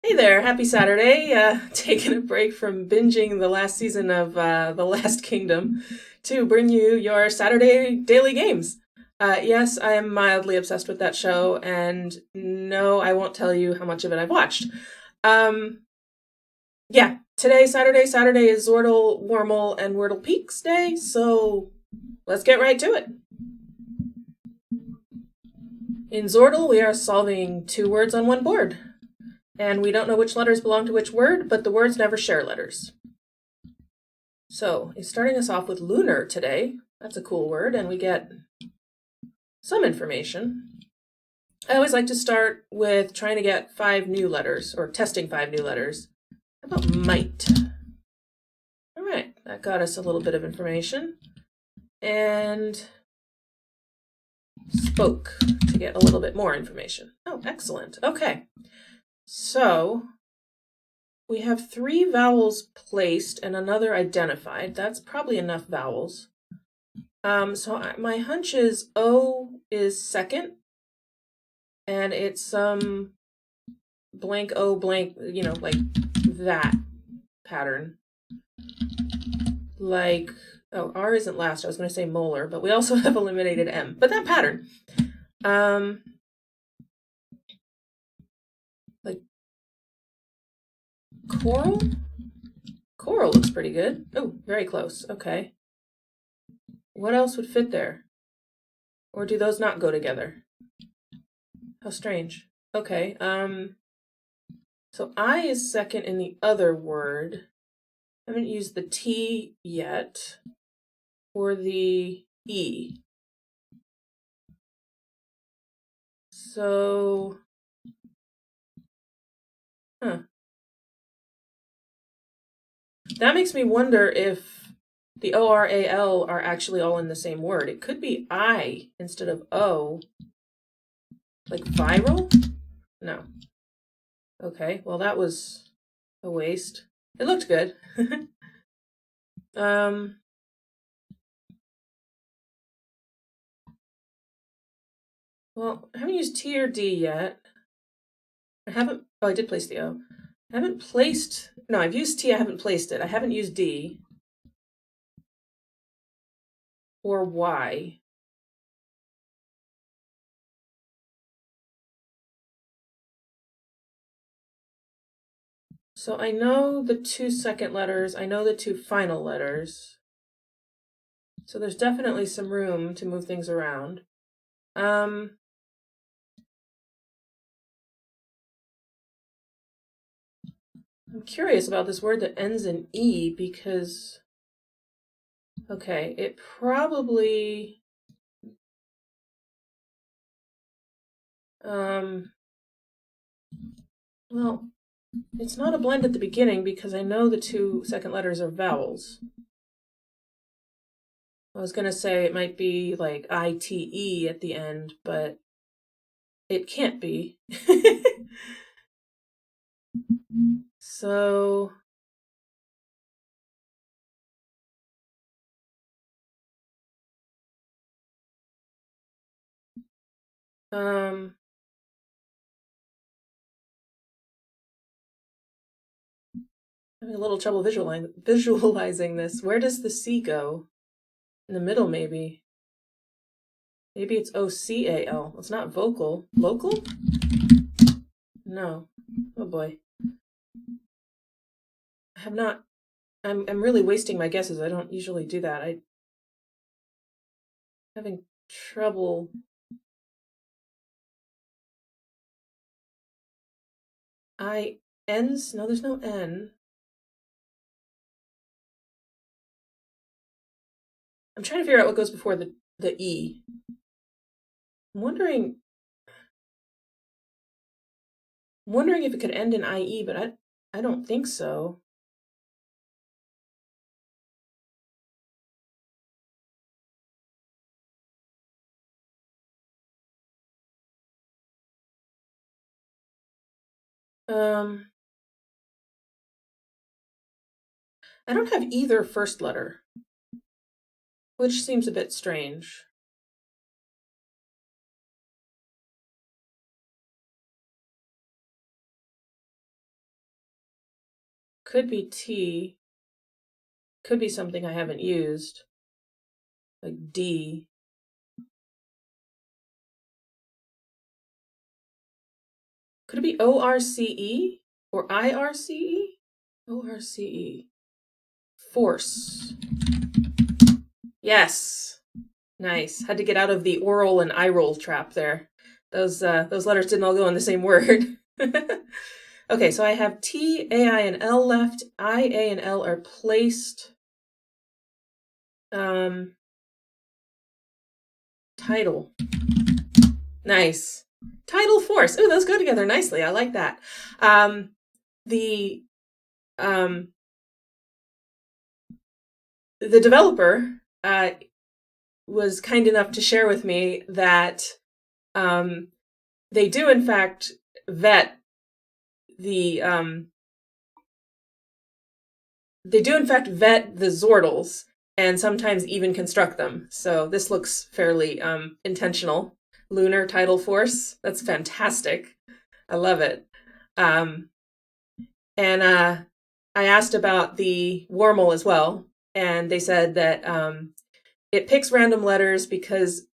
Hey there, happy Saturday. Taking a break from binging the last season of The Last Kingdom to bring you your Saturday daily games. Yes, I am mildly obsessed with that show, and no, I won't tell you how much of it I've watched. Um, yeah, today, Saturday is Xordle, Warmle, and Wordle Peaks Day, so let's get right to it. In Xordle, we are solving two words on one board. And we don't know which letters belong to which word, but the words never share letters. So, he's starting us off with lunar today. That's a cool word, and we get some information. I always like to start with trying to get 5 new letters, or testing 5 new letters. How about might? All right, that got us a little bit of information. And spoke to get a little bit more information. Oh, excellent. Okay. So, we have 3 vowels placed and another identified. That's probably enough vowels. My hunch is O is second, and it's some blank O blank, like that pattern. Like, oh, R isn't last. I was going to say molar, but we also have eliminated M. But that pattern. Like coral? Coral looks pretty good. Oh, very close. Okay. What else would fit there? Or do those not go together? How strange. Okay. So I is second in the other word. I haven't used the T yet. Or the E. So, that makes me wonder if the ORAL are actually all in the same word. It could be I instead of O. Like viral? No. Okay, well that was a waste. It looked good. Well, I haven't used T or D yet. Oh, I did place the O. I haven't placed, no, I've used T, I haven't placed it. I haven't used D. Or Y. So I know the 2 second letters, I know the 2 final letters. So there's definitely some room to move things around. I'm curious about this word that ends in E because, okay, it probably, well, it's not a blend at the beginning because I know the 2 second letters are vowels. I was going to say it might be like ITE at the end, but it can't be. So, having a little trouble visualizing this. Where does the C go? In the middle, maybe. Maybe it's OCAL. It's not vocal. Local? No. Oh boy. I have not. I'm really wasting my guesses. I don't usually do that. I'm having trouble. N's? No, there's no N. I'm trying to figure out what goes before the E. I'm wondering if it could end in IE, but I don't think so. I don't have either first letter, which seems a bit strange. could be T. Could be something I haven't used, like D. Could it be O-R-C-E or I-R-C-E? O-R-C-E. Force. Yes. Nice. Had to get out of the oral and eye roll trap there. Those letters didn't all go in the same word. Okay, so I have T, A, I, and L left. I, A, and L are placed. Title. Nice. Title force. Ooh, those go together nicely. I like that. The developer was kind enough to share with me that they do in fact vet the Xordles and sometimes even construct them. So this looks fairly intentional. Lunar title force. That's fantastic. I love it. And I asked about the Warmle as well, and they said that it picks random letters because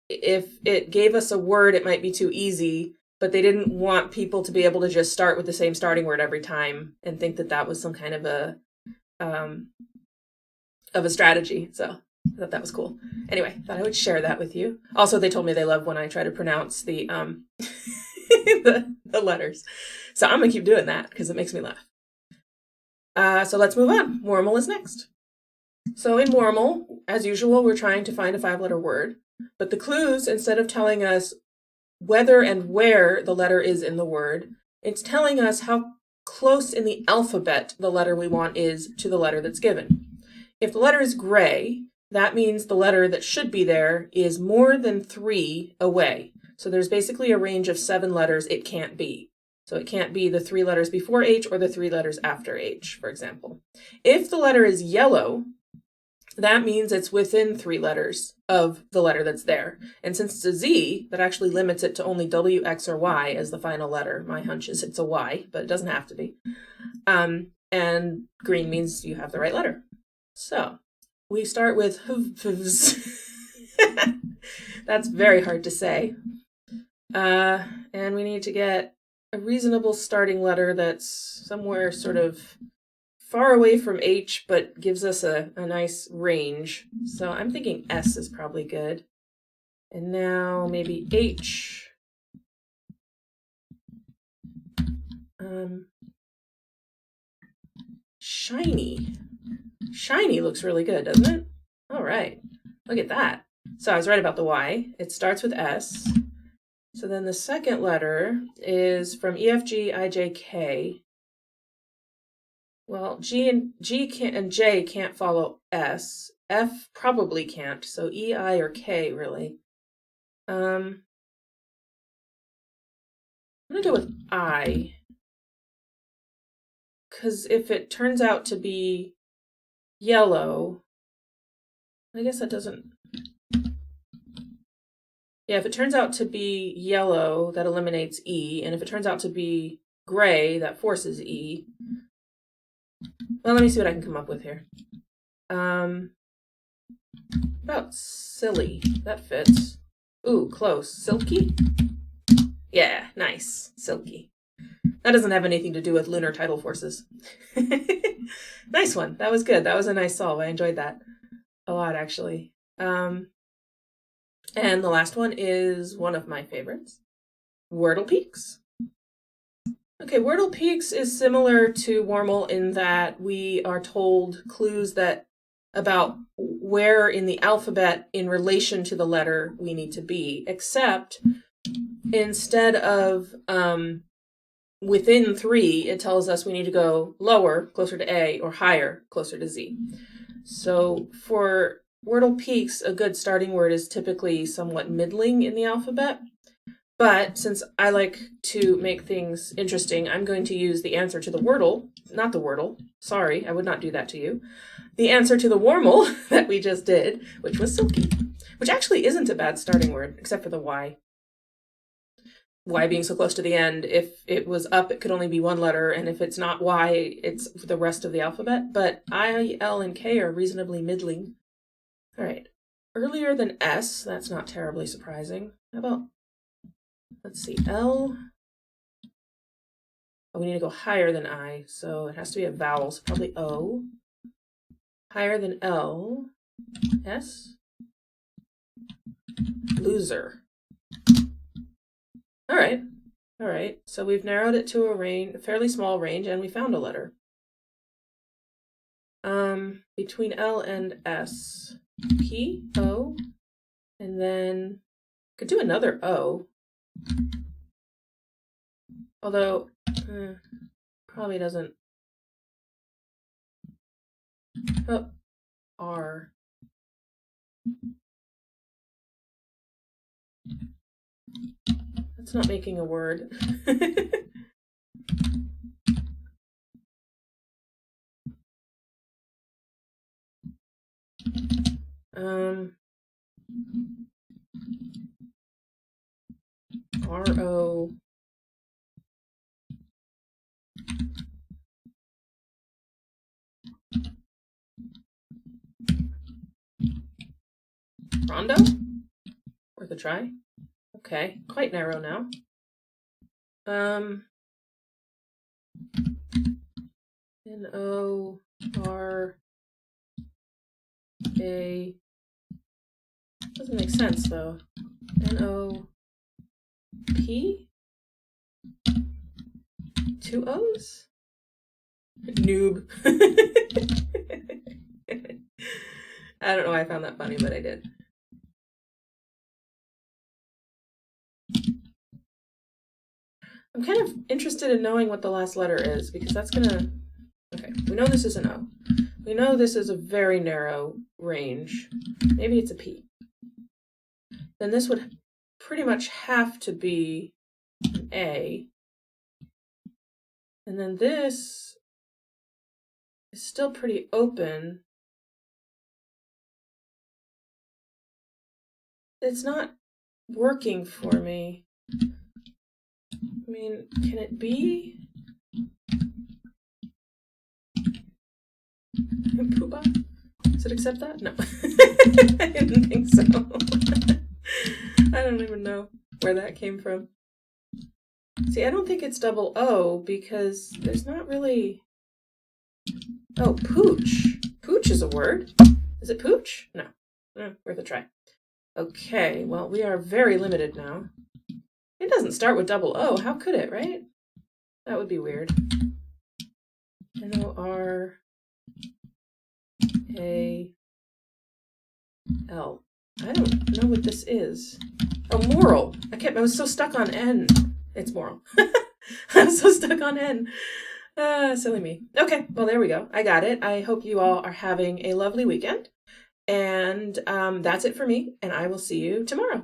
if it gave us a word, it might be too easy, but they didn't want people to be able to just start with the same starting word every time and think that that was some kind of a strategy. So I thought that was cool. Anyway, thought I would share that with you. Also, they told me they love when I try to pronounce the the letters. So I'm gonna keep doing that because it makes me laugh. So let's move on. Warmle is next. So in Warmle, as usual, we're trying to find a 5-letter word, but the clues, instead of telling us whether and where the letter is in the word, it's telling us how close in the alphabet the letter we want is to the letter that's given. If the letter is gray, that means the letter that should be there is more than 3 away. So there's basically a range of 7 letters it can't be. So it can't be the 3 letters before H or the 3 letters after H, for example. If the letter is yellow, that means it's within 3 letters of the letter that's there. And since it's a Z, that actually limits it to only W, X, or Y as the final letter. My hunch is it's a Y, but it doesn't have to be. And green means you have the right letter. So we start with hvs. That's very hard to say. And we need to get a reasonable starting letter that's somewhere sort of far away from H, but gives us a nice range. So I'm thinking S is probably good. And now maybe H. Shiny. Shiny looks really good, doesn't it? All right. Look at that. So I was right about the Y. It starts with S. So then the second letter is from E, F, G, I, J, K. Well, G and J can't follow S. F probably can't. So E, I, or K, really. I'm going to go with I. Because if it turns out to be yellow, I guess that doesn't... Yeah, if it turns out to be yellow, that eliminates E. And if it turns out to be gray, that forces E. Well, let me see what I can come up with here. About silly. That fits. Ooh, close. Silky? Yeah, nice. Silky. That doesn't have anything to do with lunar tidal forces. Nice one. That was good. That was a nice solve. I enjoyed that a lot, actually. And the last one is one of my favorites. Wordle Peaks. Okay, Wordle Peaks is similar to Warmle in that we are told clues about where in the alphabet in relation to the letter we need to be, except instead of within 3, it tells us we need to go lower, closer to A, or higher, closer to Z. So for Wordle Peaks, a good starting word is typically somewhat middling in the alphabet. But since I like to make things interesting, I'm going to use the answer to the Wordle, not the Wordle. Sorry, I would not do that to you. The answer to the Warmle that we just did, which was silky, which actually isn't a bad starting word, except for the Y. Y being so close to the end. If it was up, it could only be one letter, and if it's not Y, it's the rest of the alphabet. But I, L, and K are reasonably middling. All right. Earlier than S, that's not terribly surprising. How about, let's see, L. Oh, we need to go higher than I, so it has to be a vowel, so probably O. Higher than L. S. Loser. All right. All right. So we've narrowed it to a fairly small range, and we found a letter. Between L and S. P, O, and then could do another O. Although, probably doesn't. Oh, R. That's not making a word. R-O. Rondo? Worth a try. Okay, quite narrow now. N-O-R-A. Doesn't make sense though. N-O-P? 2 O's? Noob. I don't know why I found that funny, but I did. I'm kind of interested in knowing what the last letter is, because that's gonna... Okay, we know this is an O. We know this is a very narrow range. Maybe it's a P. Then this would pretty much have to be an A. And then this is still pretty open. It's not working for me. I mean, can it be? Pooba? Does it accept that? No. I didn't think so. I don't even know where that came from. See, I don't think it's double O because there's not really... Oh, pooch. Pooch is a word. Is it pooch? No. Worth a try. Okay, well, we are very limited now. It doesn't start with double O. How could it, right? That would be weird. N-O-R-A-L. I don't know what this is. Oh, moral. I was so stuck on N. It's moral. I'm so stuck on N. Silly me. Okay, well, there we go. I got it. I hope you all are having a lovely weekend. And that's it for me, and I will see you tomorrow.